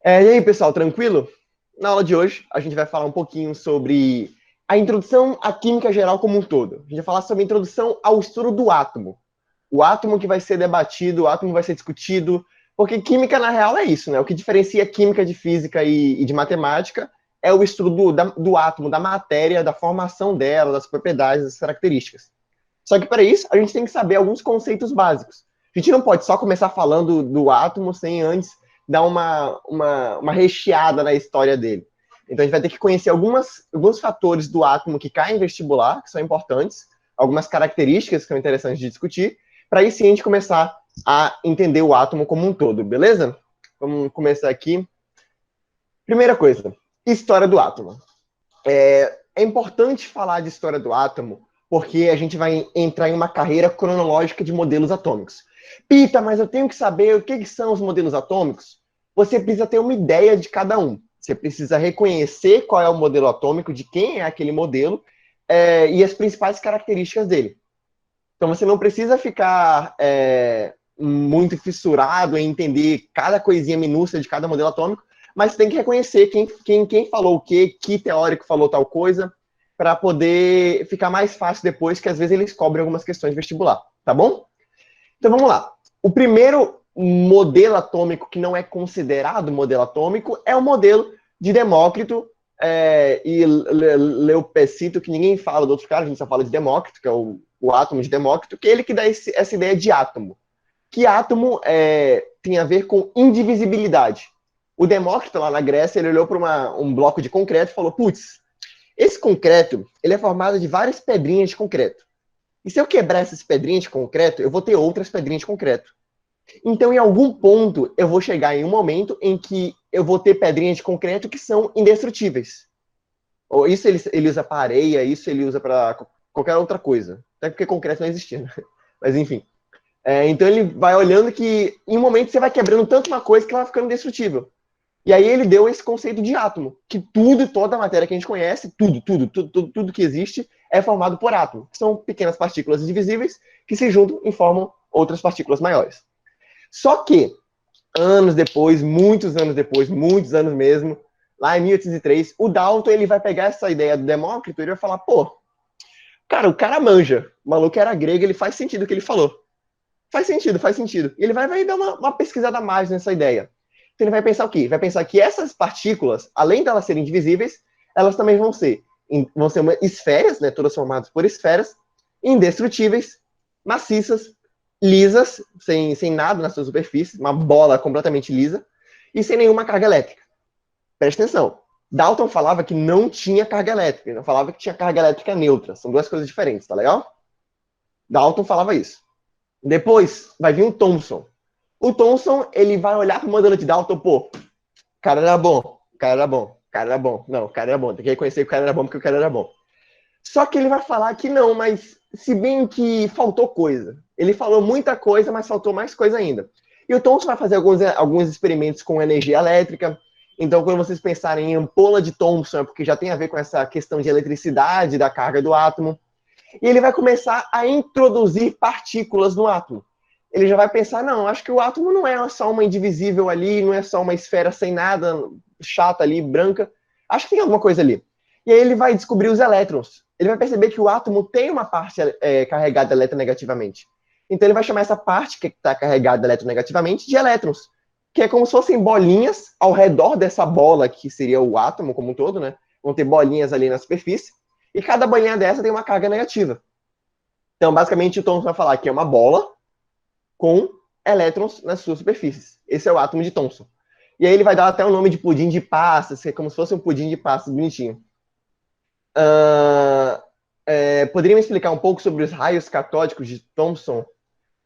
E aí, pessoal, tranquilo? Na aula de hoje, a gente vai falar um pouquinho sobre a introdução à química geral como um todo. A gente vai falar sobre a introdução ao estudo do átomo. O átomo que vai ser debatido, o átomo que vai ser discutido, porque química, na real, é isso, né? O que diferencia química de física e de matemática é o estudo do átomo, da matéria, da formação dela, das propriedades, das características. Só que para isso, a gente tem que saber alguns conceitos básicos. A gente não pode só começar falando do átomo sem antes dar uma recheada na história dele. Então a gente vai ter que conhecer alguns fatores do átomo que caem em vestibular, que são importantes, algumas características que são interessantes de discutir, para aí sim a gente começar a entender o átomo como um todo, beleza? Vamos começar aqui. Primeira coisa, história do átomo. É importante falar de história do átomo porque a gente vai entrar em uma carreira cronológica de modelos atômicos. Pita, mas eu tenho que saber o que são os modelos atômicos? Você precisa ter uma ideia de cada um. Você precisa reconhecer qual é o modelo atômico, de quem é aquele modelo, e as principais características dele. Então você não precisa ficar muito fissurado em entender cada coisinha minúscula de cada modelo atômico, mas você tem que reconhecer quem falou o quê, que teórico falou tal coisa, para poder ficar mais fácil depois, que às vezes eles cobrem algumas questões de vestibular, tá bom? Então vamos lá. O primeiro modelo atômico que não é considerado modelo atômico é o modelo de Demócrito e Leopecito, que ninguém fala do outro cara, a gente só fala de Demócrito, que é o átomo de Demócrito, que é ele que dá essa ideia de átomo. Que átomo tem a ver com indivisibilidade. O Demócrito, lá na Grécia, ele olhou para um bloco de concreto e falou, putz, esse concreto ele é formado de várias pedrinhas de concreto. E se eu quebrar essas pedrinhas de concreto, eu vou ter outras pedrinhas de concreto. Então, em algum ponto, eu vou chegar em um momento em que eu vou ter pedrinhas de concreto que são indestrutíveis. Ou isso ele usa para areia, isso ele usa para qualquer outra coisa. Até porque concreto não existia, né? Mas enfim. Então ele vai olhando que em um momento você vai quebrando tanto uma coisa que ela vai ficando indestrutível. E aí ele deu esse conceito de átomo, que toda a matéria que a gente conhece, tudo que existe, é formado por átomo, que são pequenas partículas indivisíveis que se juntam e formam outras partículas maiores. Só que, muitos anos mesmo, lá em 1803, o Dalton ele vai pegar essa ideia do Demócrito e ele vai falar, pô, cara, o cara manja, o maluco era grego, ele faz sentido o que ele falou. Faz sentido, faz sentido. E ele vai dar uma pesquisada a mais nessa ideia. Então ele vai pensar o quê? Vai pensar que essas partículas, além de elas serem divisíveis, elas também vão ser esferas, né, todas formadas por esferas, indestrutíveis, maciças, lisas, sem nada na sua superfície, uma bola completamente lisa, e sem nenhuma carga elétrica. Preste atenção. Dalton falava que não tinha carga elétrica, ele não falava que tinha carga elétrica neutra. São duas coisas diferentes, tá legal? Dalton falava isso. Depois vai vir o Thomson. O Thomson, ele vai olhar para o modelo de Dalton, pô, o cara era bom, o cara era bom, o cara era bom. Não, o cara era bom, tem que reconhecer que o cara era bom porque o cara era bom. Só que ele vai falar que não, mas se bem que faltou coisa. Ele falou muita coisa, mas faltou mais coisa ainda. E o Thomson vai fazer alguns experimentos com energia elétrica. Então, quando vocês pensarem em ampola de Thomson, é porque já tem a ver com essa questão de eletricidade, da carga do átomo. E ele vai começar a introduzir partículas no átomo. Ele já vai pensar, não, acho que o átomo não é só uma indivisível ali, não é só uma esfera sem nada, chata ali, branca. Acho que tem alguma coisa ali. E aí ele vai descobrir os elétrons. Ele vai perceber que o átomo tem uma parte carregada eletronegativamente. Então ele vai chamar essa parte que está carregada eletronegativamente de elétrons, que é como se fossem bolinhas ao redor dessa bola que seria o átomo como um todo, né? Vão ter bolinhas ali na superfície, e cada bolinha dessa tem uma carga negativa. Então, basicamente, o Thomson vai falar que é uma bola com elétrons nas suas superfícies. Esse é o átomo de Thomson. E aí ele vai dar até o nome de pudim de passas, que é como se fosse um pudim de passas bonitinho. Poderia me explicar um pouco sobre os raios catódicos de Thomson?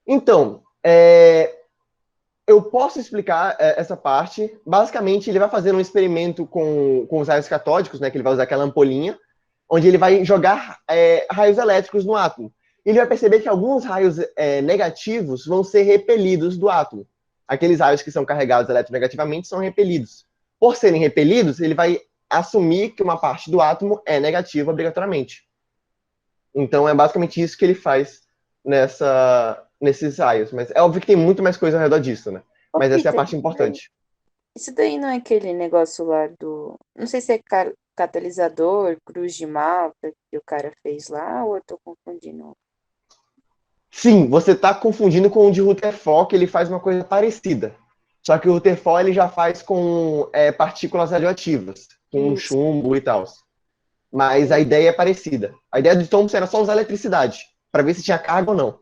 Então, eu posso explicar essa parte. Basicamente, ele vai fazer um experimento com os raios catódicos, né, que ele vai usar aquela ampolinha, onde ele vai jogar raios elétricos no átomo. Ele vai perceber que alguns raios negativos vão ser repelidos do átomo. Aqueles raios que são carregados eletronegativamente são repelidos. Por serem repelidos, ele vai assumir que uma parte do átomo é negativa obrigatoriamente. Então é basicamente isso que ele faz nesses raios. Mas é óbvio que tem muito mais coisa ao redor disso, né? Ô, Mas essa é a Peter, parte importante. Isso daí não é aquele negócio lá do. Não sei se é catalisador, cruz de malta que o cara fez lá, ou eu tô confundindo. Sim, você está confundindo com o de Rutherford, que ele faz uma coisa parecida. Só que o Rutherford ele já faz com partículas radioativas, com Isso. chumbo e tal. Mas a Entendi. ideia é parecida. A ideia de Thomson era só usar eletricidade, para ver se tinha carga ou não.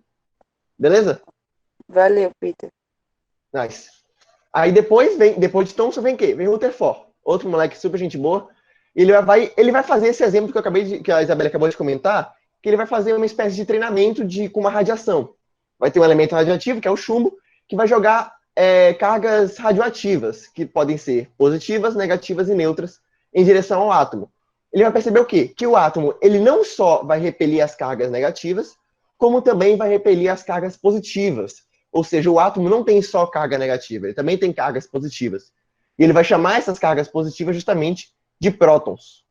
Beleza? Valeu, Peter. Nice. Aí depois de Thomson vem quem? Vem Rutherford, outro moleque super gente boa. Ele vai fazer esse exemplo que que a Isabela acabou de comentar, que ele vai fazer uma espécie de treinamento com uma radiação. Vai ter um elemento radioativo, que é o chumbo, que vai jogar cargas radioativas, que podem ser positivas, negativas e neutras, em direção ao átomo. Ele vai perceber o quê? Que o átomo ele não só vai repelir as cargas negativas, como também vai repelir as cargas positivas. Ou seja, o átomo não tem só carga negativa, ele também tem cargas positivas. E ele vai chamar essas cargas positivas justamente de prótons.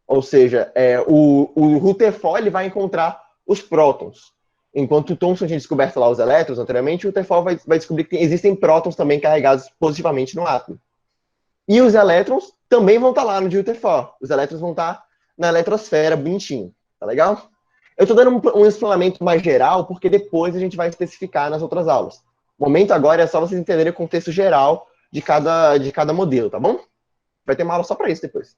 Ou seja, o Rutherford ele vai encontrar os prótons. Enquanto o Thomson tinha descoberto lá os elétrons anteriormente, o Rutherford vai descobrir que existem prótons também carregados positivamente no átomo. E os elétrons também vão estar lá no de Rutherford. Os elétrons vão estar na eletrosfera, bonitinho. Tá legal? Eu estou dando um explanamento mais geral, porque depois a gente vai especificar nas outras aulas. O momento agora é só vocês entenderem o contexto geral de cada modelo, tá bom? Vai ter uma aula só para isso depois.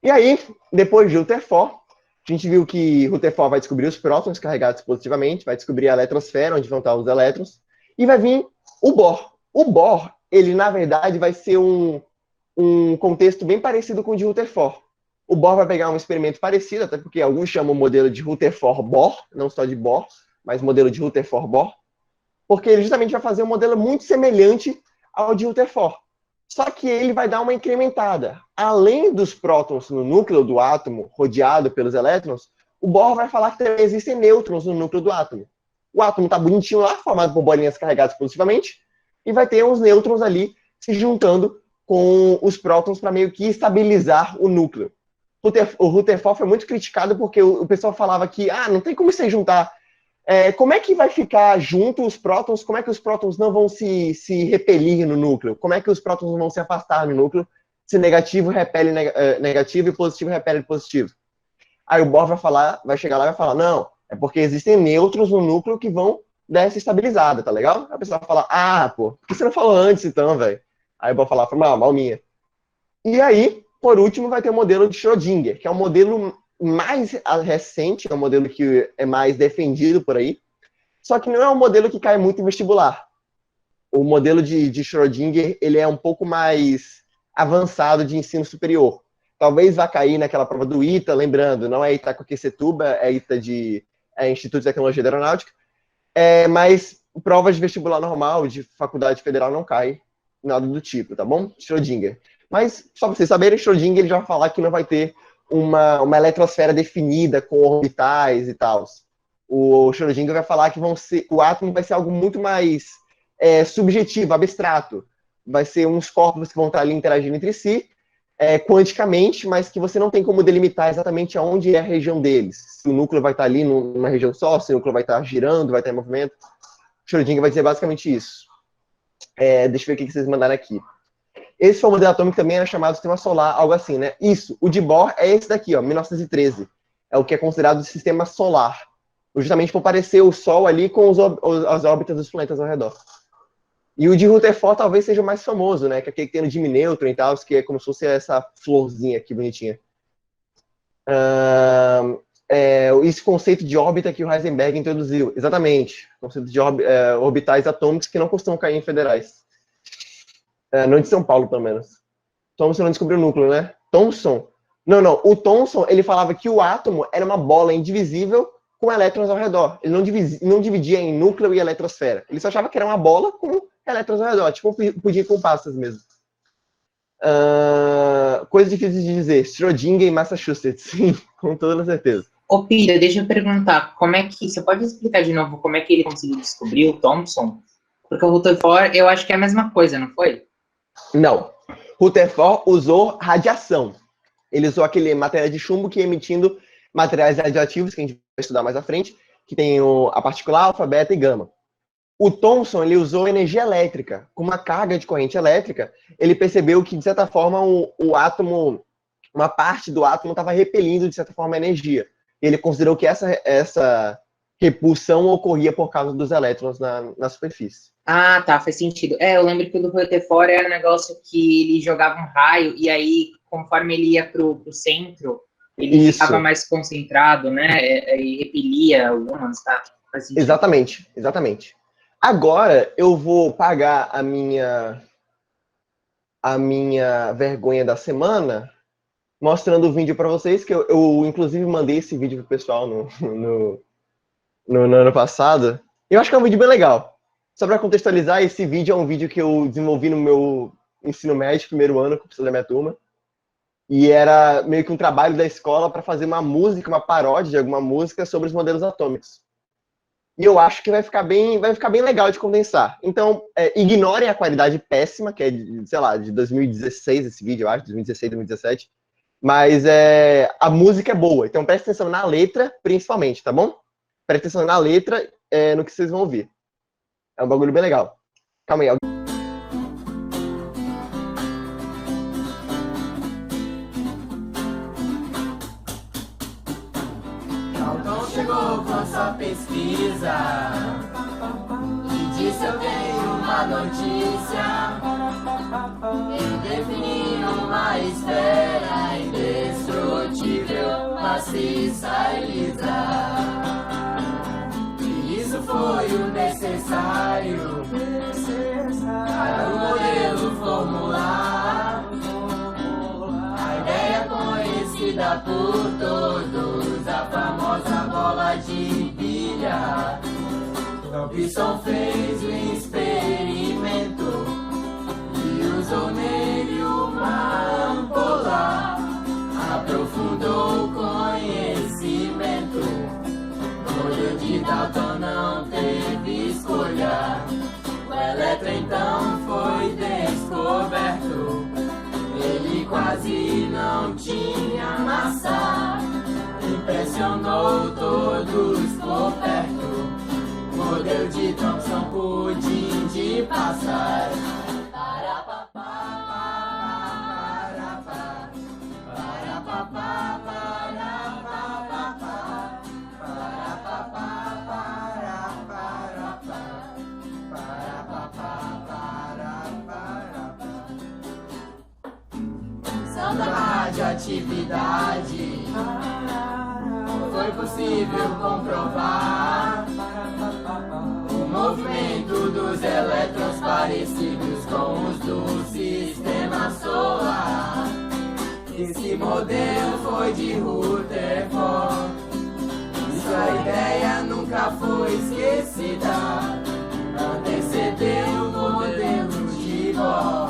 E aí, depois de Rutherford, a gente viu que Rutherford vai descobrir os prótons carregados positivamente, vai descobrir a eletrosfera, onde vão estar os elétrons, e vai vir o Bohr. O Bohr, ele na verdade vai ser um contexto bem parecido com o de Rutherford. O Bohr vai pegar um experimento parecido, até porque alguns chamam o modelo de Rutherford-Bohr, não só de Bohr, mas modelo de Rutherford-Bohr, porque ele justamente vai fazer um modelo muito semelhante ao de Rutherford. Só que ele vai dar uma incrementada. Além dos prótons no núcleo do átomo, rodeado pelos elétrons, o Bohr vai falar que também existem nêutrons no núcleo do átomo. O átomo está bonitinho lá, formado por bolinhas carregadas positivamente, e vai ter uns nêutrons ali se juntando com os prótons para meio que estabilizar o núcleo. O Rutherford foi muito criticado porque o pessoal falava que não tem como você juntar. Como é que vai ficar junto os prótons? Como é que os prótons não vão se repelir no núcleo? Como é que os prótons não vão se afastar no núcleo se negativo repele negativo e positivo repele positivo? Aí o Bohr vai chegar lá e vai falar, não, é porque existem nêutrons no núcleo que vão dar essa estabilizada, tá legal? A pessoa vai falar, pô, por que você não falou antes então, velho? Aí o Bohr falar, mal minha. E aí, por último, vai ter o modelo de Schrödinger, que é o modelo mais recente, é um modelo que é mais defendido por aí, só que não é um modelo que cai muito em vestibular. O modelo de Schrödinger, ele é um pouco mais avançado de ensino superior. Talvez vá cair naquela prova do ITA, lembrando, não é Itacoaquecetuba, é ITA Instituto de Tecnologia da Aeronáutica, mas provas de vestibular normal, de faculdade federal, não cai nada do tipo, tá bom? Schrödinger. Mas, só para vocês saberem, Schrödinger ele já vai falar que não vai ter uma eletrosfera definida com orbitais e tal. O Schrödinger vai falar que o átomo vai ser algo muito mais subjetivo, abstrato. Vai ser uns corpos que vão estar ali interagindo entre si, quanticamente, mas que você não tem como delimitar exatamente aonde é a região deles. Se o núcleo vai estar ali numa região só, se o núcleo vai estar girando, vai estar em movimento. Schrödinger vai dizer basicamente isso. Deixa eu ver o que vocês mandaram aqui. Esse foi o modelo atômico que também era chamado sistema solar, algo assim, né? Isso, o de Bohr é esse daqui, ó, 1913. É o que é considerado o sistema solar. Justamente por parecer o Sol ali com as órbitas dos planetas ao redor. E o de Rutherford talvez seja o mais famoso, né? Que é aquele que tem no diminêutron e tal, que é como se fosse essa florzinha aqui bonitinha. Esse conceito de órbita que o Heisenberg introduziu. Exatamente. Conceito de orbitais atômicos que não costumam cair em federais. Não de São Paulo, pelo menos. Thomson não descobriu o núcleo, né? Thomson? Não. O Thomson, ele falava que o átomo era uma bola indivisível com elétrons ao redor. Ele não dividia em núcleo e eletrosfera. Ele só achava que era uma bola com elétrons ao redor, tipo um pudim com passas mesmo. Coisas difíceis de dizer. Schrödinger em Massachusetts. Sim, com toda certeza. Ô, Pira, deixa eu perguntar, você pode explicar de novo como é que ele conseguiu descobrir o Thomson? Porque o Rutherford, eu acho que é a mesma coisa, não foi? Não. Rutherford usou radiação. Ele usou aquele material de chumbo que ia emitindo materiais radioativos, que a gente vai estudar mais à frente, que tem a partícula alfa, beta e gama. o Thomson, ele usou energia elétrica. Com uma carga de corrente elétrica, ele percebeu que, de certa forma, o átomo, uma parte do átomo estava repelindo, de certa forma, a energia. E ele considerou que essa repulsão ocorria por causa dos elétrons na superfície. Ah, tá, faz sentido. Eu lembro que o do Rutherford era um negócio que ele jogava um raio, e aí, conforme ele ia pro centro, ele ficava mais concentrado, né? E repelia algumas, tá? Faz sentido. Exatamente. Agora, eu vou pagar a minha vergonha da semana mostrando o vídeo para vocês, que eu inclusive mandei esse vídeo pro pessoal no ano passado. Eu acho que é um vídeo bem legal. Só para contextualizar, esse vídeo é um vídeo que eu desenvolvi no meu ensino médio, primeiro ano, com o professor da minha turma. E era meio que um trabalho da escola para fazer uma música, uma paródia de alguma música sobre os modelos atômicos. E eu acho que vai ficar bem legal de condensar. Então, ignorem a qualidade péssima, que é, de 2016 esse vídeo, eu acho, 2016, 2017. Mas a música é boa, então preste atenção na letra, principalmente, tá bom? Preste atenção na letra, no que vocês vão ouvir. É um bagulho bem legal. Calma aí. Dalton chegou com sua pesquisa e disse: eu tenho uma notícia. Ele definiu uma esfera indestrutível, maciça e lisa. E isso foi o necessário para o modelo formular a ideia conhecida por todos, a famosa bola de bilhar. Thomson fez o experimento e usou nele uma ampola, aprofundou o conhecimento. O modelo de Dalton não teve escolha, o elétron então foi descoberto. Ele quase não tinha massa, impressionou todos por perto. O modelo de Thomson pudim de passar. Da radioatividade foi possível comprovar o movimento dos elétrons parecidos com os do sistema solar. Esse modelo foi de Rutherford e sua ideia nunca foi esquecida. Antecedeu o modelo de Bohr,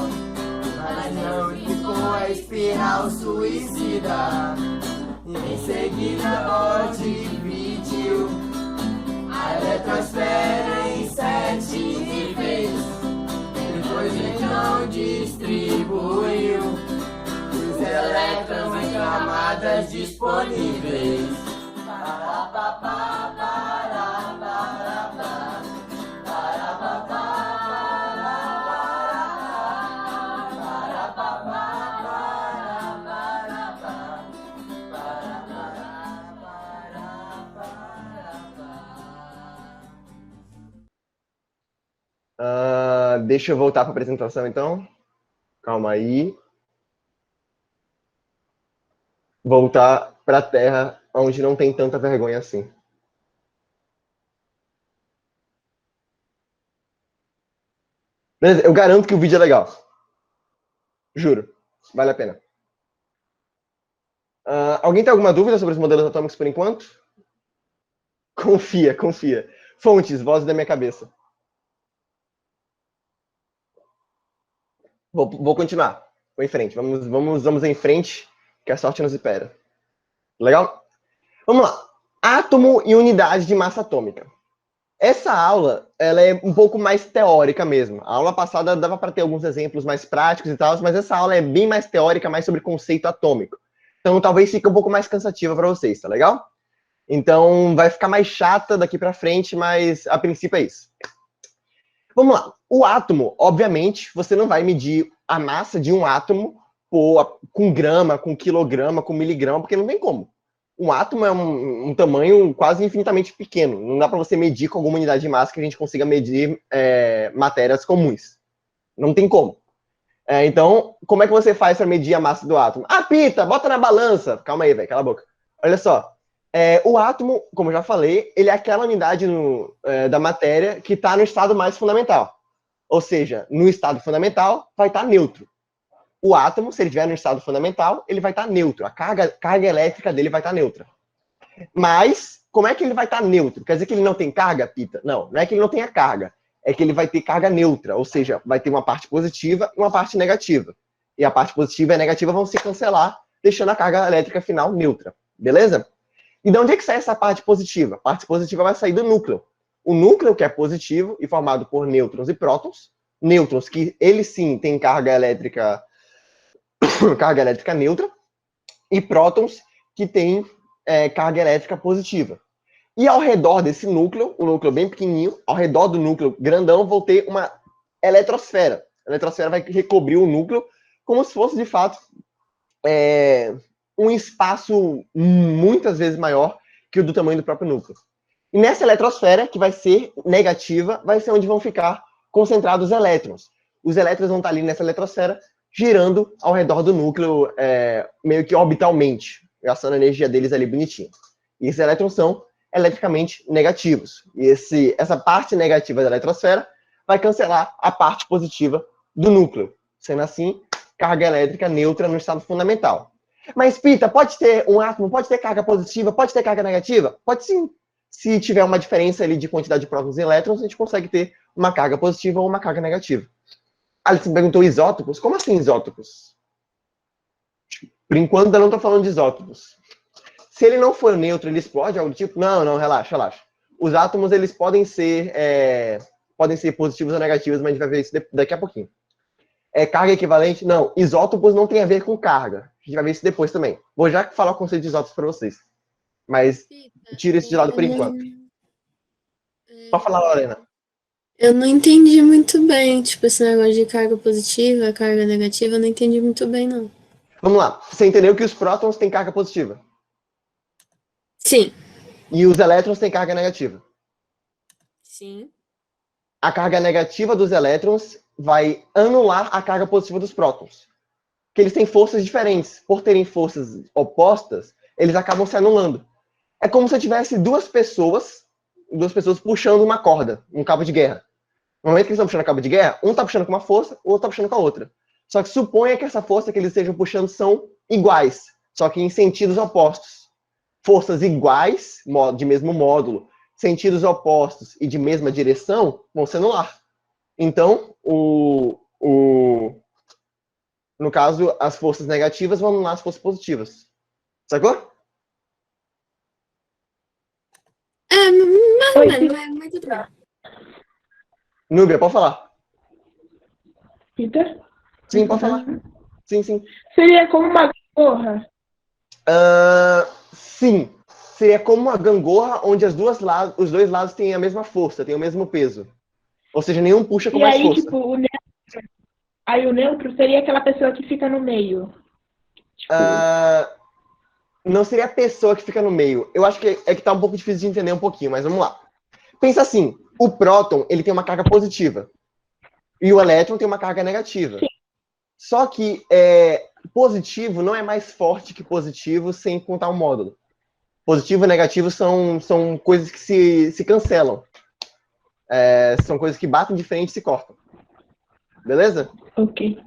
mas não ficou a espiral suicida. Em seguida, Bohr dividiu a eletrosfera em 7 níveis. Depois então distribuiu os elétrons em camadas disponíveis. Deixa eu voltar para a apresentação, então. Calma aí. Voltar para a Terra, onde não tem tanta vergonha assim. Beleza, eu garanto que o vídeo é legal. Juro. Vale a pena. Alguém tem alguma dúvida sobre os modelos atômicos por enquanto? Confia. Fontes, vozes da minha cabeça. Vou continuar. Vou em frente. Vamos em frente, que a sorte nos espera. Legal? Vamos lá. Átomo e unidade de massa atômica. Essa aula, ela é um pouco mais teórica mesmo. A aula passada dava para ter alguns exemplos mais práticos e tal, mas essa aula é bem mais teórica, mais sobre conceito atômico. Então, talvez fique um pouco mais cansativa para vocês, tá legal? Então, vai ficar mais chata daqui para frente, mas a princípio é isso. Vamos lá. O átomo, obviamente, você não vai medir a massa de um átomo com grama, com quilograma, com miligrama, porque não tem como. Um átomo é um tamanho quase infinitamente pequeno. Não dá para você medir com alguma unidade de massa que a gente consiga medir matérias comuns. Não tem como. Então, como é que você faz para medir a massa do átomo? Ah, Pita, bota na balança. Calma aí, velho, cala a boca. Olha só. O átomo, como eu já falei, ele é aquela unidade da matéria que está no estado mais fundamental. Ou seja, no estado fundamental vai estar neutro. O átomo, se ele estiver no estado fundamental, ele vai estar neutro. A carga elétrica dele vai estar neutra. Mas, como é que ele vai estar neutro? Quer dizer que ele não tem carga, Pita? Não é que ele não tenha carga. É que ele vai ter carga neutra. Ou seja, vai ter uma parte positiva e uma parte negativa. E a parte positiva e a negativa vão se cancelar, deixando a carga elétrica final neutra. Beleza? E de onde é que sai essa parte positiva? A parte positiva vai sair do núcleo. O núcleo, que é positivo e formado por nêutrons e prótons. Nêutrons, que eles sim têm carga elétrica neutra. E prótons, que têm carga elétrica positiva. E ao redor desse núcleo, um núcleo bem pequenininho, ao redor do núcleo grandão, vou ter uma eletrosfera. A eletrosfera vai recobrir o núcleo como se fosse, de fato, um espaço muitas vezes maior que o do tamanho do próprio núcleo. E nessa eletrosfera, que vai ser negativa, vai ser onde vão ficar concentrados os elétrons. Os elétrons vão estar ali nessa eletrosfera, girando ao redor do núcleo, meio que orbitalmente, gastando a energia deles ali bonitinho. E esses elétrons são eletricamente negativos. E essa parte negativa da eletrosfera vai cancelar a parte positiva do núcleo. Sendo assim, carga elétrica neutra no estado fundamental. Mas, Pita, pode ter um átomo, pode ter carga positiva, pode ter carga negativa? Pode sim. Se tiver uma diferença ali de quantidade de prótons e elétrons, a gente consegue ter uma carga positiva ou uma carga negativa. Alisson perguntou isótopos. Como assim isótopos? Por enquanto, ainda não estou falando de isótopos. Se ele não for neutro, ele explode, algo do tipo? Não, relaxa. Os átomos, eles podem ser positivos ou negativos, mas a gente vai ver isso daqui a pouquinho. Carga equivalente? Não, isótopos não tem a ver com carga. A gente vai ver isso depois também. Vou já falar o conceito de isótopos para vocês. Mas tira isso de lado por enquanto. Pode falar, Lorena. Eu não entendi muito bem, tipo, esse negócio de carga positiva, carga negativa, eu não entendi muito bem, não. Vamos lá. Você entendeu que os prótons têm carga positiva? Sim. E os elétrons têm carga negativa? Sim. A carga negativa dos elétrons vai anular a carga positiva dos prótons. Porque eles têm forças diferentes. Por terem forças opostas, eles acabam se anulando. É como se eu tivesse duas pessoas puxando uma corda, um cabo de guerra. No momento que eles estão puxando o cabo de guerra, um está puxando com uma força, o outro está puxando com a outra. Só que suponha que essa força que eles estejam puxando são iguais, só que em sentidos opostos. Forças iguais, de mesmo módulo, sentidos opostos e de mesma direção, vão se anular. Então, no caso, as forças negativas vão anular as forças positivas. Sacou? Mais ou menos, mas tudo bem. Núbia, pode falar. Peter? Sim, pode falar. Sim. Seria como uma gangorra? Sim. Seria como uma gangorra onde os dois lados têm a mesma força, têm o mesmo peso. Ou seja, nenhum puxa com mais aí, força. Tipo, o neutro seria aquela pessoa que fica no meio. Tipo... Não seria a pessoa que fica no meio. Eu acho que tá um pouco difícil de entender um pouquinho, mas vamos lá. Pensa assim, o próton, ele tem uma carga positiva. E o elétron tem uma carga negativa. Sim. Só que positivo não é mais forte que positivo sem contar o módulo. Positivo e negativo são coisas que se cancelam. São coisas que batem de frente e se cortam. Beleza? Ok.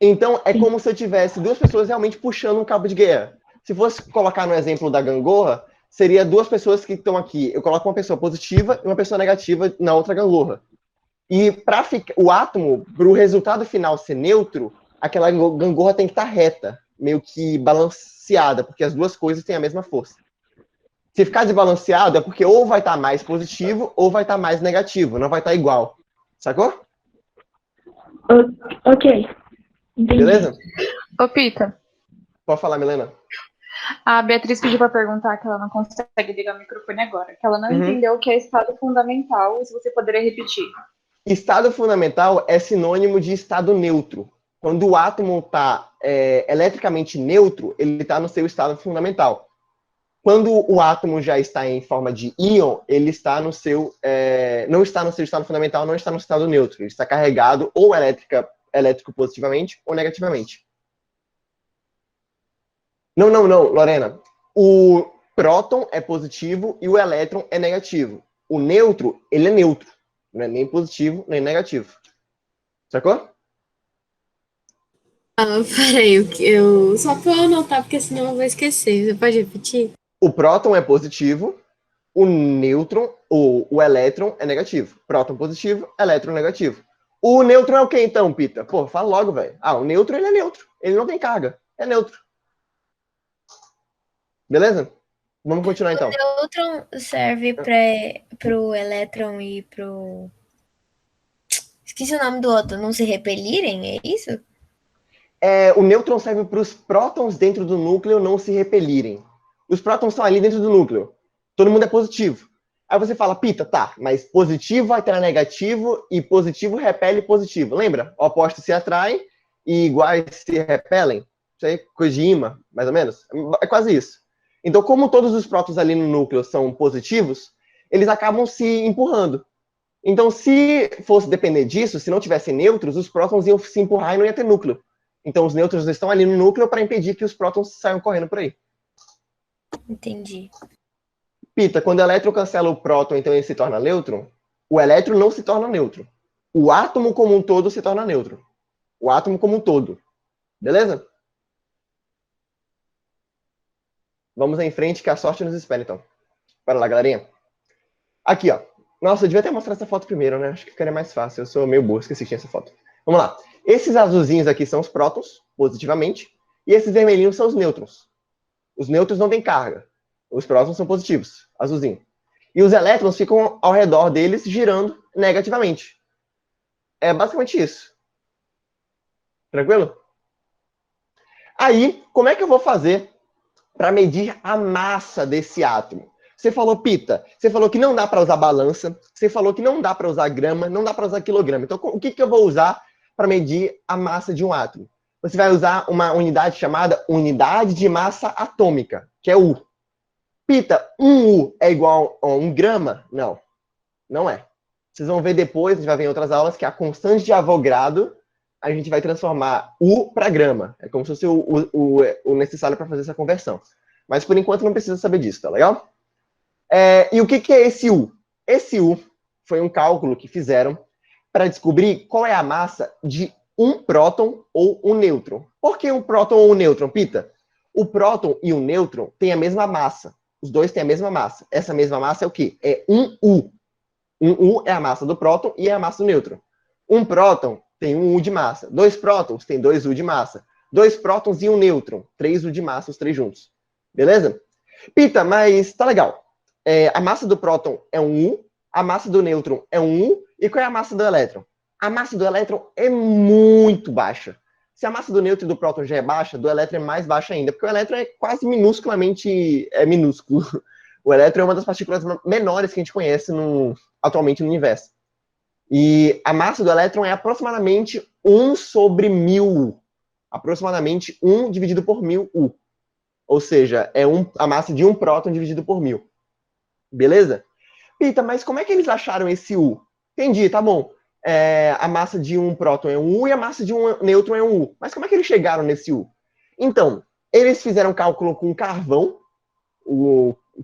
Então, é como se eu tivesse duas pessoas realmente puxando um cabo de guerra. Se fosse colocar no exemplo da gangorra, seria duas pessoas que estão aqui. Eu coloco uma pessoa positiva e uma pessoa negativa na outra gangorra. E para o átomo, para o resultado final ser neutro, aquela gangorra tem que estar reta, meio que balanceada, porque as duas coisas têm a mesma força. Se ficar desbalanceado, é porque ou vai estar mais positivo ou vai estar mais negativo, não vai estar igual. Sacou? Ok. Entendi. Beleza? Ô, Pita, Pode falar, Milena. a Beatriz pediu para perguntar que ela não consegue ligar o microfone agora, que ela não entendeu o que é estado fundamental, e se você poderia repetir. Estado fundamental é sinônimo de estado neutro. Quando o átomo está eletricamente neutro, ele está no seu estado fundamental. Quando o átomo já está em forma de íon, ele está no seu, não está no seu estado fundamental, não está no estado neutro. Ele está carregado ou elétrico positivamente ou negativamente. Não, Lorena. O próton é positivo e o elétron é negativo. O neutro, ele é neutro. Não é nem positivo, nem negativo. Sacou? Peraí, só pra eu anotar, porque senão eu vou esquecer. Você pode repetir? O próton é positivo, o nêutron, o elétron é negativo. Próton positivo, elétron negativo. O nêutron é o que então, Pita? Pô, fala logo, velho. O nêutron, ele é neutro. Ele não tem carga. É neutro. Beleza? Vamos continuar então. O nêutron serve para o elétron e pro... Esqueci o nome do outro. Não se repelirem, é isso? O nêutron serve para os prótons dentro do núcleo não se repelirem. Os prótons estão ali dentro do núcleo. Todo mundo é positivo. Aí você fala, Pita, tá, mas positivo atrai negativo e positivo repele positivo. Lembra? Opostos se atraem e iguais se repelem. Isso aí é coisa de ímã, mais ou menos. É quase isso. Então, como todos os prótons ali no núcleo são positivos, eles acabam se empurrando. Então, se fosse depender disso, se não tivessem nêutrons, os prótons iam se empurrar e não ia ter núcleo. Então, os nêutrons estão ali no núcleo para impedir que os prótons saiam correndo por aí. Entendi. Pita, quando o elétron cancela o próton, então ele se torna nêutron, o elétron não se torna neutro. O átomo como um todo se torna neutro. O átomo como um todo. Beleza? Vamos em frente, que a sorte nos espera, então. Bora lá, galerinha. Aqui, ó. Nossa, eu devia ter mostrado essa foto primeiro, né? Acho que ficaria mais fácil. Eu sou meio burro, esqueci que tinha essa foto. Vamos lá. Esses azulzinhos aqui são os prótons, positivamente, e esses vermelhinhos são os nêutrons. Os nêutrons não têm carga. Os prótons são positivos, azulzinho. E os elétrons ficam ao redor deles, girando negativamente. É basicamente isso. Tranquilo? Aí, como é que eu vou fazer para medir a massa desse átomo? Você falou, Pita, você falou que não dá para usar balança, você falou que não dá para usar grama, não dá para usar quilograma. Então, o que eu vou usar para medir a massa de um átomo? Você vai usar uma unidade chamada unidade de massa atômica, que é U. Pita, um U é igual a 1 grama? Não, não é. Vocês vão ver depois, a gente vai ver em outras aulas, que a constante de Avogadro, a gente vai transformar U para grama. É como se fosse o necessário para fazer essa conversão. Mas, por enquanto, não precisa saber disso, tá legal? E o que é esse U? Esse U foi um cálculo que fizeram para descobrir qual é a massa de um próton ou um nêutron. Por que um próton ou um nêutron, Pita? O próton e o nêutron têm a mesma massa. Os dois têm a mesma massa. Essa mesma massa é o quê? É um U. Um U é a massa do próton e é a massa do nêutron. Um próton tem um U de massa. 2 prótons tem 2 U de massa. 2 prótons e um nêutron. 3 U de massa, os três juntos. Beleza? Pita, mas tá legal. A massa do próton é um U, a massa do nêutron é um U, e qual é a massa do elétron? A massa do elétron é muito baixa. Se a massa do nêutron e do próton já é baixa, do elétron é mais baixa ainda, porque o elétron é quase minúsculamente minúsculo. O elétron é uma das partículas menores que a gente conhece atualmente no universo. E a massa do elétron é aproximadamente 1 sobre 1000 U. Aproximadamente 1 dividido por 1000 U. Ou seja, é a massa de um próton dividido por 1000. Beleza? Pita, mas como é que eles acharam esse U? Entendi, tá bom. A massa de um próton é um U e a massa de um nêutron é um U. Mas como é que eles chegaram nesse U? Então, eles fizeram cálculo com carvão,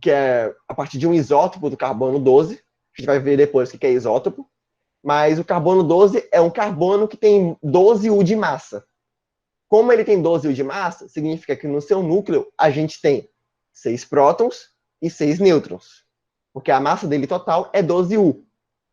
que é a partir de um isótopo do carbono 12. A gente vai ver depois o que é isótopo. Mas o carbono 12 é um carbono que tem 12 U de massa. Como ele tem 12 U de massa, significa que no seu núcleo a gente tem 6 prótons e 6 nêutrons. Porque a massa dele total é 12 U.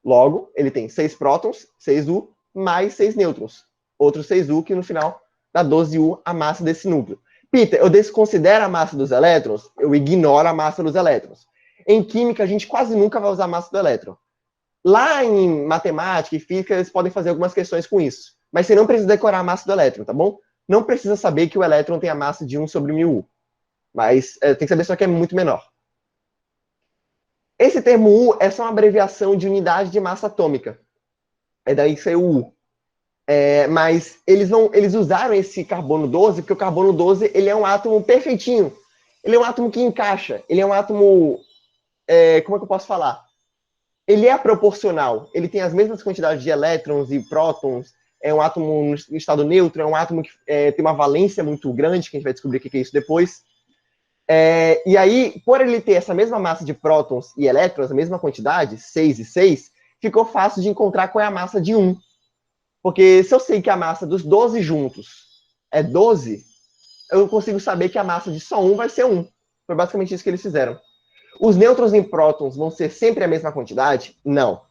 Logo, ele tem 6 prótons, 6 U, mais 6 nêutrons. Outros 6 U, que no final dá 12 U a massa desse núcleo. Pita, eu desconsidero a massa dos elétrons? Eu ignoro a massa dos elétrons. Em química, a gente quase nunca vai usar a massa do elétron. Lá em matemática e física, eles podem fazer algumas questões com isso. Mas você não precisa decorar a massa do elétron, tá bom? Não precisa saber que o elétron tem a massa de 1 sobre 1000 U. Mas tem que saber só que é muito menor. Esse termo U é só uma abreviação de unidade de massa atômica. É daí que saiu o U. Mas eles usaram esse carbono 12, porque o carbono 12 ele é um átomo perfeitinho. Ele é um átomo que encaixa. Ele é um átomo... como é que eu posso falar? Ele é proporcional. Ele tem as mesmas quantidades de elétrons e prótons. É um átomo no estado neutro. É um átomo que tem uma valência muito grande, que a gente vai descobrir o que é isso depois. E aí, por ele ter essa mesma massa de prótons e elétrons, a mesma quantidade, 6 e 6, ficou fácil de encontrar qual é a massa de um. Porque se eu sei que a massa dos 12 juntos é 12, eu consigo saber que a massa de só um vai ser 1. Foi basicamente isso que eles fizeram. Os nêutrons e prótons vão ser sempre a mesma quantidade? Não.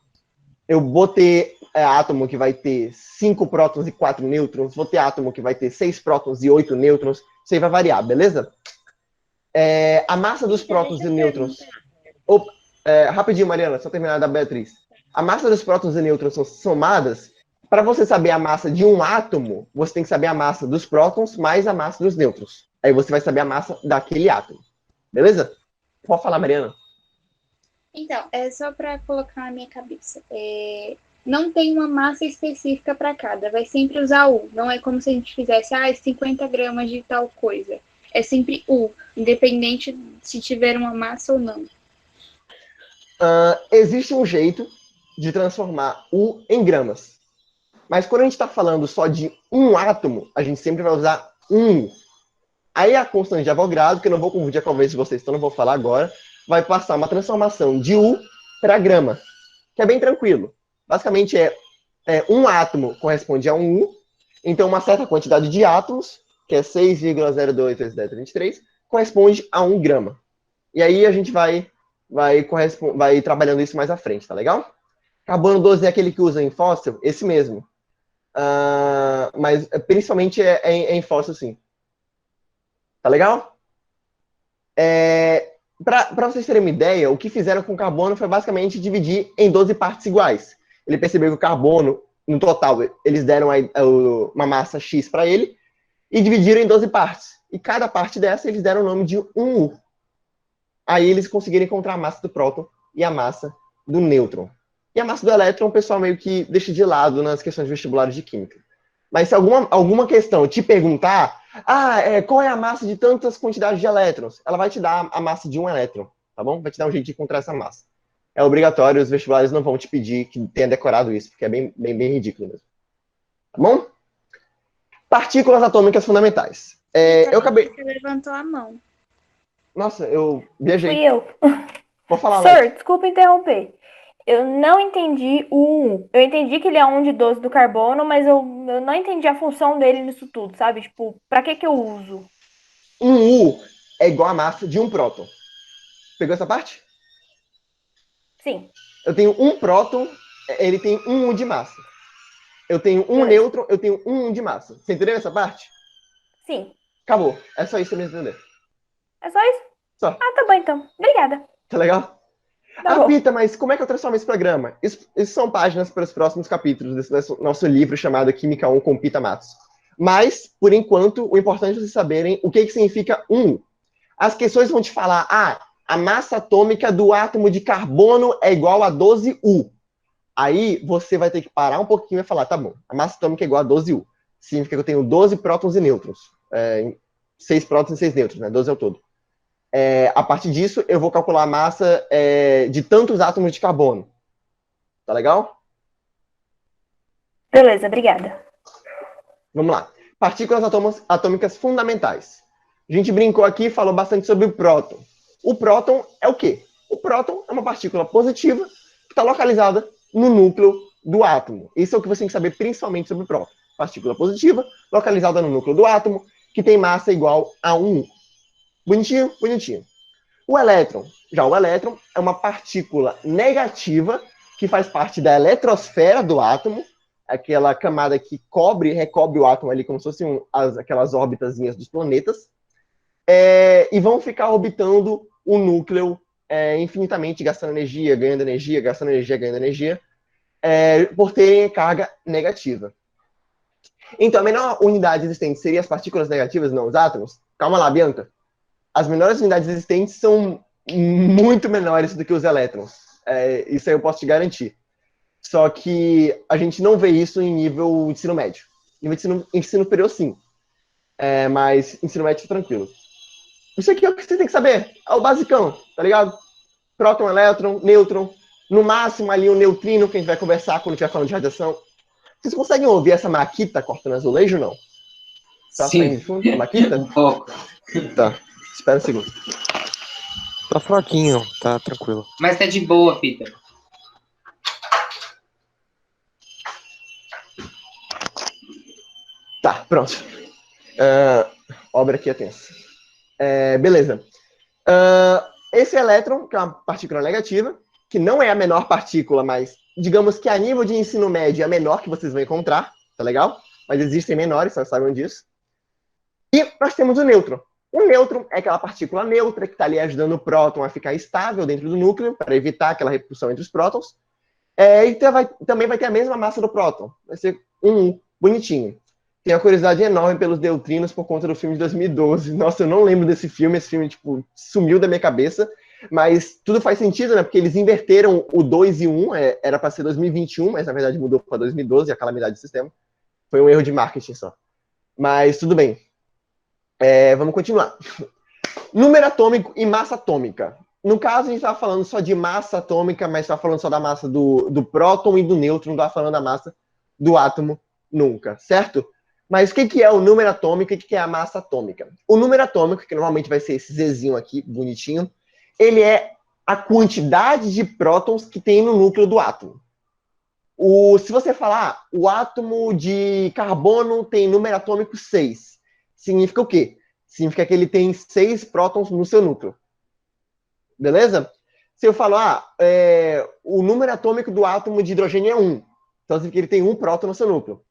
Eu vou ter átomo que vai ter 5 prótons e 4 nêutrons, vou ter átomo que vai ter 6 prótons e 8 nêutrons, isso aí vai variar, beleza? A massa dos prótons e nêutrons... rapidinho, Mariana, só terminar da Beatriz. A massa dos prótons e nêutrons são somadas. Para você saber a massa de um átomo, você tem que saber a massa dos prótons mais a massa dos nêutrons. Aí você vai saber a massa daquele átomo. Beleza? Pode falar, Mariana. Então, é só para colocar na minha cabeça. Não tem uma massa específica para cada. Vai sempre usar U. Não é como se a gente fizesse 50 gramas de tal coisa. É sempre U, independente se tiver uma massa ou não. Existe um jeito de transformar U em gramas. Mas quando a gente está falando só de um átomo, a gente sempre vai usar U. Aí a constante de Avogadro, que eu não vou confundir com a conversa de vocês, então não vou falar agora, vai passar uma transformação de U para grama, que é bem tranquilo. Basicamente um átomo corresponde a um U, então uma certa quantidade de átomos, que é 6,02 vezes 10 a 23, corresponde a 1 grama. E aí a gente vai trabalhando isso mais à frente, tá legal? Carbono 12 é aquele que usa em fóssil? Esse mesmo. Mas principalmente em fóssil, sim. Tá legal? Para vocês terem uma ideia, o que fizeram com o carbono foi basicamente dividir em 12 partes iguais. Ele percebeu que o carbono, no total, eles deram uma massa X para ele e dividiram em 12 partes. E cada parte dessa eles deram o nome de 1U. Aí eles conseguiram encontrar a massa do próton e a massa do nêutron. E a massa do elétron o pessoal meio que deixa de lado nas questões vestibulares de química. Mas se alguma questão te perguntar, qual é a massa de tantas quantidades de elétrons? Ela vai te dar a massa de um elétron, tá bom? Vai te dar um jeito de encontrar essa massa. É obrigatório, os vestibulares não vão te pedir que tenha decorado isso, porque é bem ridículo mesmo. Tá bom? Partículas atômicas fundamentais. Eu acabei... Você levantou a mão. Nossa, eu viajei. Fui eu. Vou falar, Sir, desculpa interromper. Eu não entendi o 1. Eu entendi que ele é 1 de 12 do carbono, mas eu não entendi a função dele nisso tudo, sabe? Tipo, pra que eu uso? 1U é igual a massa de um próton. Pegou essa parte? Sim. Eu tenho um próton, ele tem 1U de massa. Eu tenho um nêutron, eu tenho 1U de massa. Você entendeu essa parte? Sim. Acabou. É só isso que você precisa entender. É só isso? Só. Tá bom então. Obrigada. Tá legal? Pita, mas como é que eu transformo esse programa? Isso são páginas para os próximos capítulos desse nosso livro chamado Química 1 com Pita Matos. Mas, por enquanto, o importante é vocês saberem o que significa 1. As questões vão te falar, a massa atômica do átomo de carbono é igual a 12U. Aí você vai ter que parar um pouquinho e falar, tá bom, a massa atômica é igual a 12U. Significa que eu tenho 12 prótons e nêutrons. 6 prótons e 6 nêutrons, né? 12 ao todo. A partir disso, eu vou calcular a massa de tantos átomos de carbono. Tá legal? Beleza, obrigada. Vamos lá. Partículas atômicas fundamentais. A gente brincou aqui e falou bastante sobre o próton. O próton é o quê? O próton é uma partícula positiva que está localizada no núcleo do átomo. Isso é o que você tem que saber principalmente sobre o próton. Partícula positiva, localizada no núcleo do átomo, que tem massa igual a 1. Bonitinho? Bonitinho. O elétron é uma partícula negativa que faz parte da eletrosfera do átomo, aquela camada que recobre o átomo ali como se fossem aquelas órbitazinhas dos planetas, e vão ficar orbitando o núcleo infinitamente, gastando energia, ganhando energia, gastando energia, ganhando energia, por terem carga negativa. Então, a menor unidade existente seria as partículas negativas, não os átomos? Calma lá, Bianca. As menores unidades existentes são muito menores do que os elétrons. Isso aí eu posso te garantir. Só que a gente não vê isso em nível de ensino médio. Nível de ensino superior, sim. Mas ensino médio é tranquilo. Isso aqui é o que você tem que saber. É o basicão, tá ligado? Próton, elétron, nêutron. No máximo ali o neutrino, que a gente vai conversar quando estiver falando de radiação. Vocês conseguem ouvir essa maquita cortando azulejo ou não? Tá saindo de fundo a maquita? Um pouco. Tá. Espera um segundo. Tá fraquinho, tá tranquilo. Mas tá de boa, Peter. Tá, pronto. Obra aqui é tensa. Beleza. Esse elétron, que é uma partícula negativa, que não é a menor partícula, mas digamos que a nível de ensino médio é a menor que vocês vão encontrar, tá legal? Mas existem menores, só saibam disso. E nós temos o nêutron. O nêutron é aquela partícula neutra que está ali ajudando o próton a ficar estável dentro do núcleo, para evitar aquela repulsão entre os prótons. E também vai ter a mesma massa do próton. Vai ser bonitinho. Tenho uma curiosidade enorme pelos neutrinos por conta do filme de 2012. Nossa, eu não lembro desse filme. Esse filme, tipo, sumiu da minha cabeça. Mas tudo faz sentido, né? Porque eles inverteram o 2 e 1. Era para ser 2021, mas na verdade mudou para 2012, a calamidade do sistema. Foi um erro de marketing só. Mas tudo bem. Vamos continuar. Número atômico e massa atômica. No caso, a gente estava falando só de massa atômica, mas estava falando só da massa do próton e do nêutron. Não estava falando da massa do átomo nunca, certo? Mas o que é o número atômico e o que é a massa atômica? O número atômico, que normalmente vai ser esse Zzinho aqui, bonitinho, ele é a quantidade de prótons que tem no núcleo do átomo. Se você falar, o átomo de carbono tem número atômico 6, significa o quê? Significa que ele tem 6 prótons no seu núcleo. Beleza? Se eu falar, o número atômico do átomo de hidrogênio é 1, então significa que ele tem 1 próton no seu núcleo.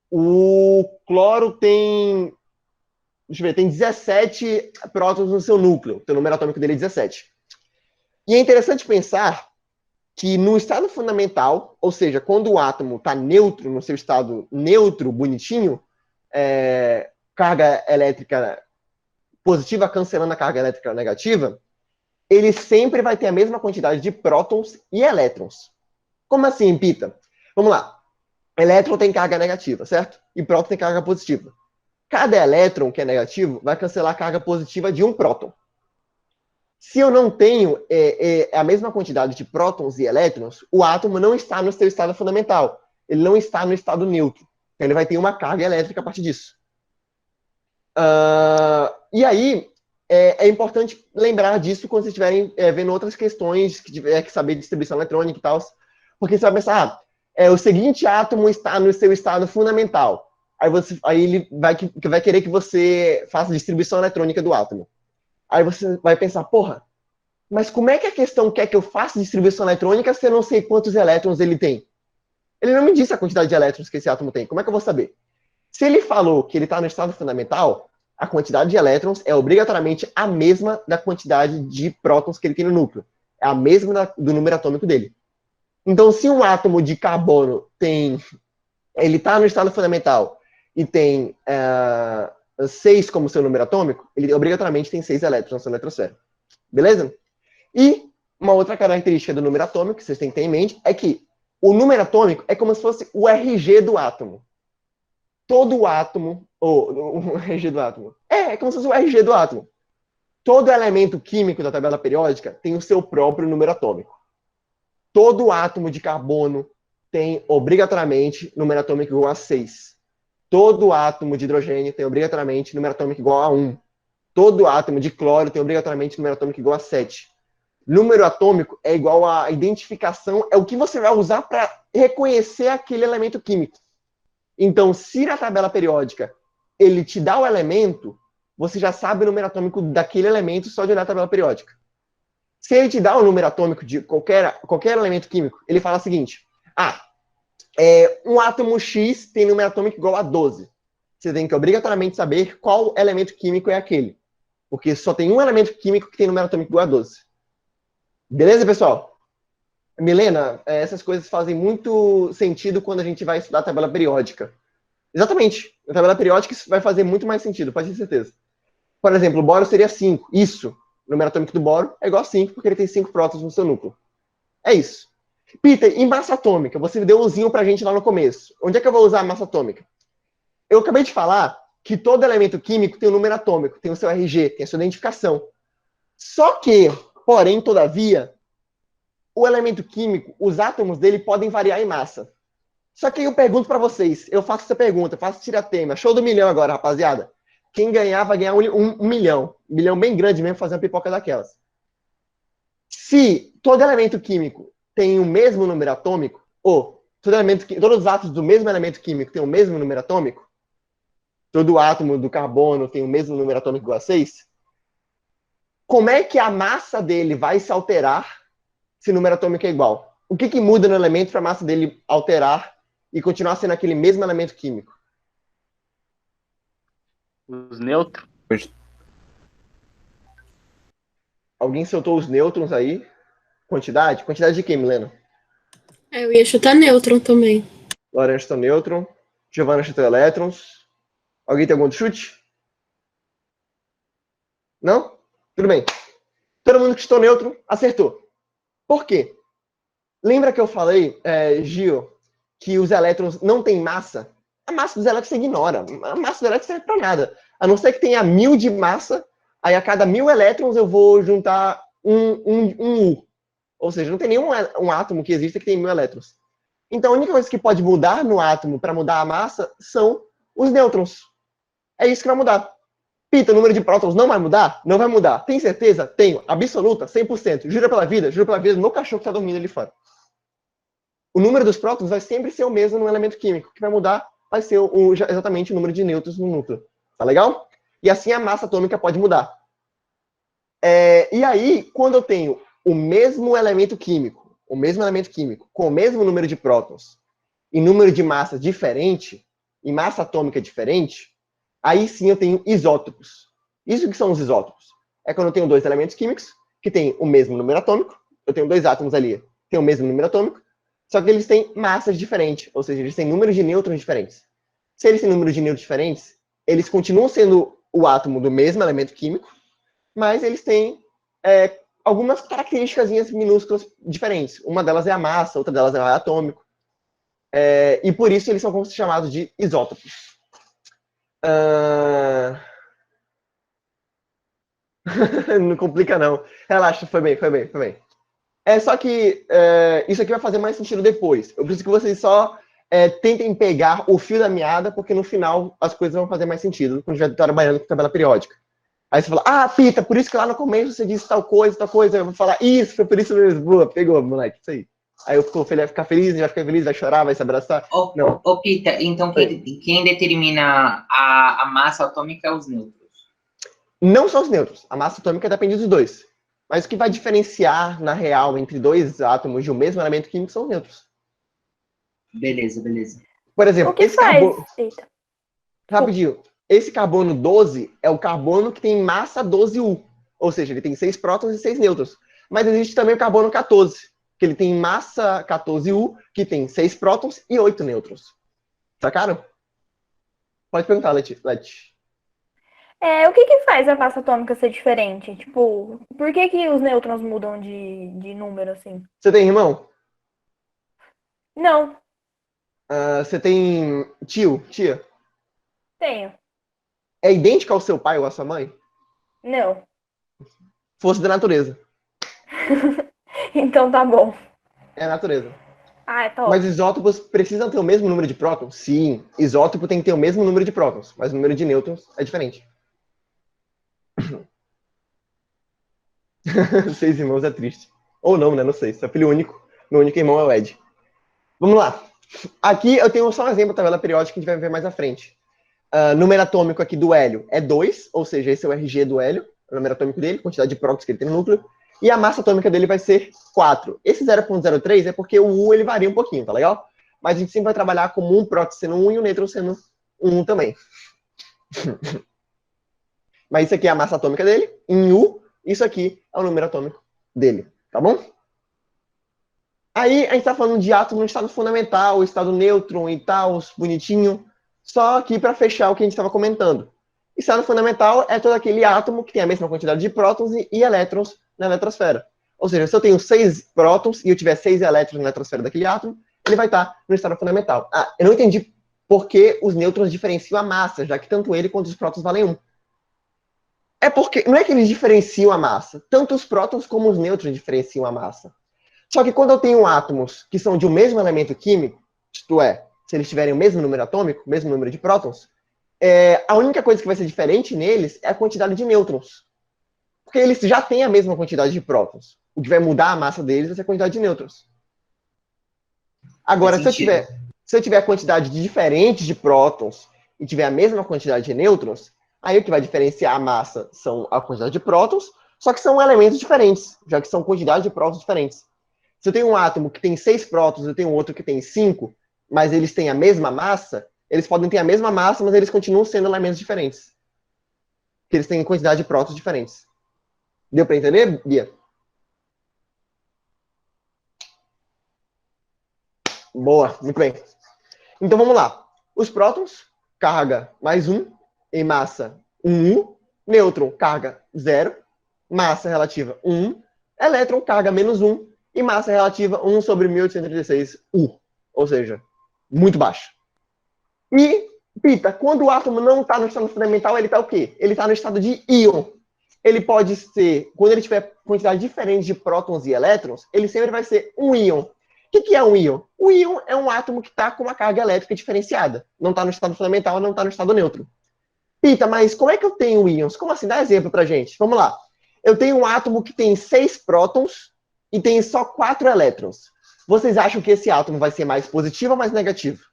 O cloro tem, deixa eu ver, tem 17 prótons no seu núcleo. O número atômico dele é 17. E é interessante pensar que no estado fundamental, ou seja, quando o átomo está neutro, no seu estado neutro, bonitinho, carga elétrica positiva cancelando a carga elétrica negativa, ele sempre vai ter a mesma quantidade de prótons e elétrons. Como assim, Pita? Vamos lá. Elétron tem carga negativa, certo? E próton tem carga positiva. Cada elétron que é negativo vai cancelar a carga positiva de um próton. Se eu não tenho a mesma quantidade de prótons e elétrons, o átomo não está no seu estado fundamental. Ele não está no estado neutro. Então ele vai ter uma carga elétrica a partir disso. E aí, é importante lembrar disso quando vocês estiverem vendo outras questões que tiver que saber distribuição eletrônica e tal. Porque você vai pensar, o seguinte átomo está no seu estado fundamental. Aí ele vai querer que você faça distribuição eletrônica do átomo. Aí você vai pensar, porra, mas como é que a questão quer que eu faça distribuição eletrônica se eu não sei quantos elétrons ele tem? Ele não me disse a quantidade de elétrons que esse átomo tem. Como é que eu vou saber? Se ele falou que ele está no estado fundamental, a quantidade de elétrons é obrigatoriamente a mesma da quantidade de prótons que ele tem no núcleo. É a mesma do número atômico dele. Então, se um átomo de carbono ele está no estado fundamental e tem 6 como seu número atômico, ele obrigatoriamente tem 6 elétrons na sua eletrosfera. Beleza? E uma outra característica do número atômico que vocês têm que ter em mente é que o número atômico é como se fosse o RG do átomo. Todo átomo, o RG do átomo, é como se fosse o RG do átomo. Todo elemento químico da tabela periódica tem o seu próprio número atômico. Todo átomo de carbono tem obrigatoriamente número atômico igual a 6. Todo átomo de hidrogênio tem obrigatoriamente número atômico igual a 1. Todo átomo de cloro tem obrigatoriamente número atômico igual a 7. Número atômico é igual a identificação, é o que você vai usar para reconhecer aquele elemento químico. Então, se na tabela periódica ele te dá o elemento, você já sabe o número atômico daquele elemento só de olhar a tabela periódica. Se ele te dá o número atômico de qualquer elemento químico, ele fala o seguinte, um átomo X tem número atômico igual a 12. Você tem que obrigatoriamente saber qual elemento químico é aquele. Porque só tem um elemento químico que tem número atômico igual a 12. Beleza, pessoal? Milena, essas coisas fazem muito sentido quando a gente vai estudar a tabela periódica. Exatamente. Na tabela periódica isso vai fazer muito mais sentido, pode ter certeza. Por exemplo, o boro seria 5. Isso. O número atômico do boro é igual a 5, porque ele tem 5 prótons no seu núcleo. É isso. Peter, e massa atômica? Você deu um usinho pra gente lá no começo. Onde é que eu vou usar a massa atômica? Eu acabei de falar que todo elemento químico tem um número atômico, tem o seu RG, tem a sua identificação. Só que, porém, todavia, o elemento químico, os átomos dele podem variar em massa. Só que eu pergunto para vocês, eu faço essa pergunta, faço tiratema, show do milhão agora, rapaziada. Quem ganhar vai ganhar um milhão. Um milhão bem grande mesmo, fazer uma pipoca daquelas. Se todo elemento químico tem o mesmo número atômico, ou todos os átomos do mesmo elemento químico têm o mesmo número atômico, todo átomo do carbono tem o mesmo número atômico igual a 6, como é que a massa dele vai se alterar se o número atômico é igual? O que muda no elemento para a massa dele alterar e continuar sendo aquele mesmo elemento químico? Os nêutrons. Alguém soltou os nêutrons aí? Quantidade? Quantidade de quê, Milena? Eu ia chutar nêutron também. Laranja chutou nêutron. Giovana chutou elétrons. Alguém tem algum outro chute? Não? Tudo bem. Todo mundo que chutou nêutron acertou. Por quê? Lembra que eu falei, Gio, que os elétrons não têm massa? A massa dos elétrons você ignora. A massa dos elétrons serve para nada. A não ser que tenha 1000 de massa, aí a cada 1000 elétrons eu vou juntar um U. Ou seja, não tem nenhum um átomo que exista que tem 1000 elétrons. Então a única coisa que pode mudar no átomo para mudar a massa são os nêutrons. É isso que vai mudar. Pita, o número de prótons não vai mudar? Não vai mudar. Tem certeza? Tenho. Absoluta? 100%. Jura pela vida? Juro pela vida do meu cachorro que está dormindo ali fora. O número dos prótons vai sempre ser o mesmo no elemento químico. O que vai mudar vai ser exatamente o número de nêutrons no núcleo. Tá legal? E assim a massa atômica pode mudar. E aí, quando eu tenho o mesmo elemento químico, com o mesmo número de prótons e número de massa diferente, e massa atômica diferente, aí sim eu tenho isótopos. Isso que são os isótopos? É quando eu tenho dois elementos químicos que têm o mesmo número atômico, eu tenho dois átomos ali, têm o mesmo número atômico, só que eles têm massas diferentes, ou seja, eles têm números de nêutrons diferentes. Se eles têm números de nêutrons diferentes, eles continuam sendo o átomo do mesmo elemento químico, mas eles têm algumas características minúsculas diferentes. Uma delas é a massa, outra delas é o raio atômico. E por isso eles são chamados de isótopos. Não complica não. Relaxa, foi bem. Só que isso aqui vai fazer mais sentido depois. Eu preciso que vocês só tentem pegar o fio da meada, porque no final as coisas vão fazer mais sentido quando estiver trabalhando com tabela periódica. Aí você fala, Pita, por isso que lá no começo você disse tal coisa. Eu vou falar, isso, foi por isso mesmo. Boa, pegou, moleque, isso aí. Aí eu vai ficar feliz, vai ficar feliz, vai chorar, vai se abraçar. Ô Pita, então quem determina a massa atômica é os nêutrons? Não são os nêutrons. A massa atômica depende dos dois. Mas o que vai diferenciar, na real, entre dois átomos de um mesmo elemento químico são os nêutrons. Beleza. Por exemplo, O que esse faz? carbono... Rapidinho. Esse carbono 12 é o carbono que tem massa 12U. Ou seja, ele tem 6 prótons e 6 nêutrons. Mas existe também o carbono 14, que ele tem massa 14U, que tem 6 prótons e 8 nêutrons. Sacaram? Pode perguntar, Leti. O que faz a massa atômica ser diferente? Tipo, por que os nêutrons mudam de número, assim? Você tem irmão? Não, Você tem tia? tenho. É idêntico ao seu pai ou à sua mãe? Não. Força da natureza. Então tá bom. É a natureza. Tá Mas ótimo. isótopos precisam ter o mesmo número de prótons? Sim. Isótopo tem que ter o mesmo número de prótons, mas o número de nêutrons é diferente. 6 irmãos é triste. Ou não, né? Não sei. Seu filho único. Meu único irmão é o Ed. Vamos lá. Aqui eu tenho só um exemplo da tabela periódica que a gente vai ver mais à frente. Número atômico aqui do hélio é 2, ou seja, esse é o RG do hélio, o número atômico dele, quantidade de prótons que ele tem no núcleo. E a massa atômica dele vai ser 4. Esse 0,03 é porque o U ele varia um pouquinho, tá legal? Mas a gente sempre vai trabalhar como um próton sendo 1 e o nêutron sendo 1 também. Mas isso aqui é a massa atômica dele, em U. Isso aqui é o número atômico dele, tá bom? Aí a gente tá falando de átomo no estado fundamental, estado nêutron e tal, bonitinho. Só aqui para fechar o que a gente estava comentando. Estado fundamental é todo aquele átomo que tem a mesma quantidade de prótons e elétrons na eletrosfera. Ou seja, se eu tenho 6 prótons e eu tiver 6 elétrons na eletrosfera daquele átomo, ele vai estar no estado fundamental. Ah, eu não entendi por que os nêutrons diferenciam a massa, já que tanto ele quanto os prótons valem 1. É porque, não é que eles diferenciam a massa, tanto os prótons como os nêutrons diferenciam a massa. Só que quando eu tenho átomos que são de um mesmo elemento químico, isto é, se eles tiverem o mesmo número atômico, o mesmo número de prótons, a única coisa que vai ser diferente neles é a quantidade de nêutrons. Porque eles já têm a mesma quantidade de prótons. O que vai mudar a massa deles vai ser a quantidade de nêutrons. Agora, se eu tiver a quantidade diferente de prótons e tiver a mesma quantidade de nêutrons, aí o que vai diferenciar a massa são a quantidade de prótons, só que são elementos diferentes, já que são quantidades de prótons diferentes. Se eu tenho um átomo que tem 6 prótons e eu tenho outro que tem 5, mas eles têm a mesma massa, eles podem ter a mesma massa, mas eles continuam sendo elementos diferentes. Porque eles têm quantidade de prótons diferentes. Deu para entender, Bia? Boa, muito bem. Então vamos lá. Os prótons, carga mais 1, em massa 1, nêutron, carga 0, massa relativa 1, elétron, carga menos 1, e massa relativa 1 sobre 1836 U. Ou seja, muito baixo. E, Pita, quando o átomo não está no estado fundamental, ele está o quê? Ele está no estado de íon. Ele pode ser, quando ele tiver quantidade diferente de prótons e elétrons, ele sempre vai ser um íon. O que é um íon? O íon é um átomo que está com uma carga elétrica diferenciada. Não está no estado fundamental, não está no estado neutro. Pita, mas como é que eu tenho íons? Como assim? Dá exemplo pra gente. Vamos lá. Eu tenho um átomo que tem 6 prótons e tem só 4 elétrons. Vocês acham que esse átomo vai ser mais positivo ou mais negativo?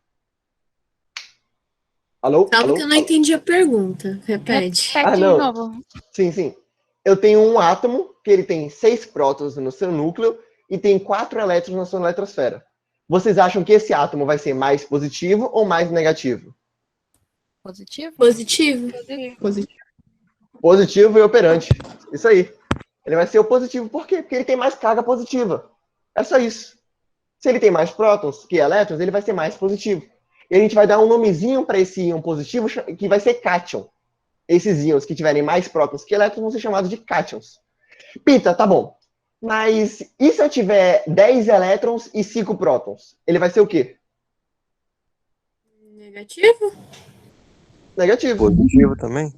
Alô? Calma Alô? que eu não entendi a pergunta. Repete. Repete de novo. Sim. Eu tenho um átomo que ele tem 6 prótons no seu núcleo e tem 4 elétrons na sua eletrosfera. Vocês acham que esse átomo vai ser mais positivo ou mais negativo? Positivo? Positivo. Positivo e operante. Isso aí. Ele vai ser o positivo. Por quê? Porque ele tem mais carga positiva. É só isso. Se ele tem mais prótons que elétrons, ele vai ser mais positivo. E a gente vai dar um nomezinho para esse íon positivo, que vai ser cátion. Esses íons que tiverem mais prótons que elétrons vão ser chamados de cátions. Pita, tá bom. Mas e se eu tiver 10 elétrons e 5 prótons? Ele vai ser o quê? Negativo. Negativo. Positivo também?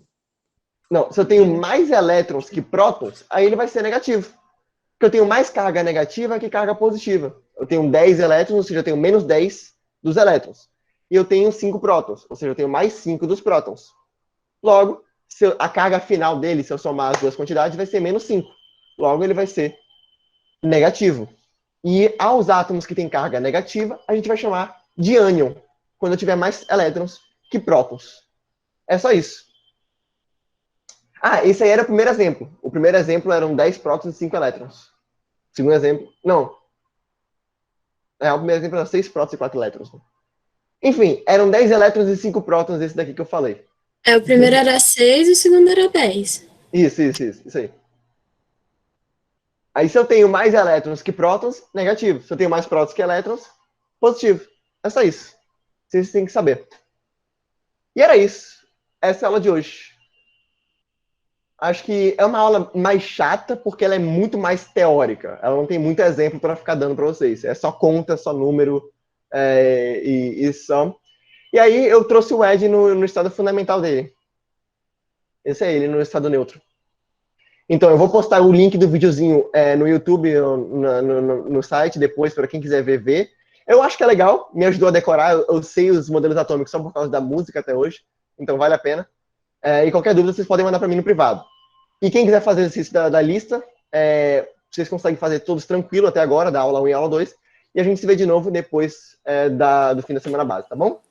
Não, se eu tenho mais elétrons que prótons, aí ele vai ser negativo. Porque eu tenho mais carga negativa que carga positiva. Eu tenho 10 elétrons, ou seja, eu tenho menos 10 dos elétrons. E eu tenho 5 prótons, ou seja, eu tenho mais 5 dos prótons. Logo, a carga final dele, se eu somar as duas quantidades, vai ser menos 5. Logo, ele vai ser negativo. E aos átomos que têm carga negativa, a gente vai chamar de ânion, quando eu tiver mais elétrons que prótons. É só isso. Ah, esse aí era o primeiro exemplo. O primeiro exemplo eram 10 prótons e 5 elétrons. O segundo exemplo, não. O primeiro exemplo era 6 prótons e 4 elétrons. Enfim, eram 10 elétrons e 5 prótons, esse daqui que eu falei. O primeiro era 6 e o segundo era 10. Isso aí. Aí se eu tenho mais elétrons que prótons, negativo. Se eu tenho mais prótons que elétrons, positivo. É só isso. Vocês têm que saber. E era isso. Essa é a aula de hoje. Acho que é uma aula mais chata, porque ela é muito mais teórica. Ela não tem muito exemplo para ficar dando para vocês. É só conta, só número e só. E aí eu trouxe o Ed no estado fundamental dele. Esse é ele, no estado neutro. Então, eu vou postar o link do videozinho no YouTube, no site, depois, para quem quiser ver. Eu acho que é legal, me ajudou a decorar. Eu sei os modelos atômicos só por causa da música até hoje, então vale a pena. E qualquer dúvida, vocês podem mandar para mim no privado. E quem quiser fazer exercício da lista, vocês conseguem fazer todos tranquilo até agora, da aula 1 e aula 2. E a gente se vê de novo depois do fim da semana base, tá bom?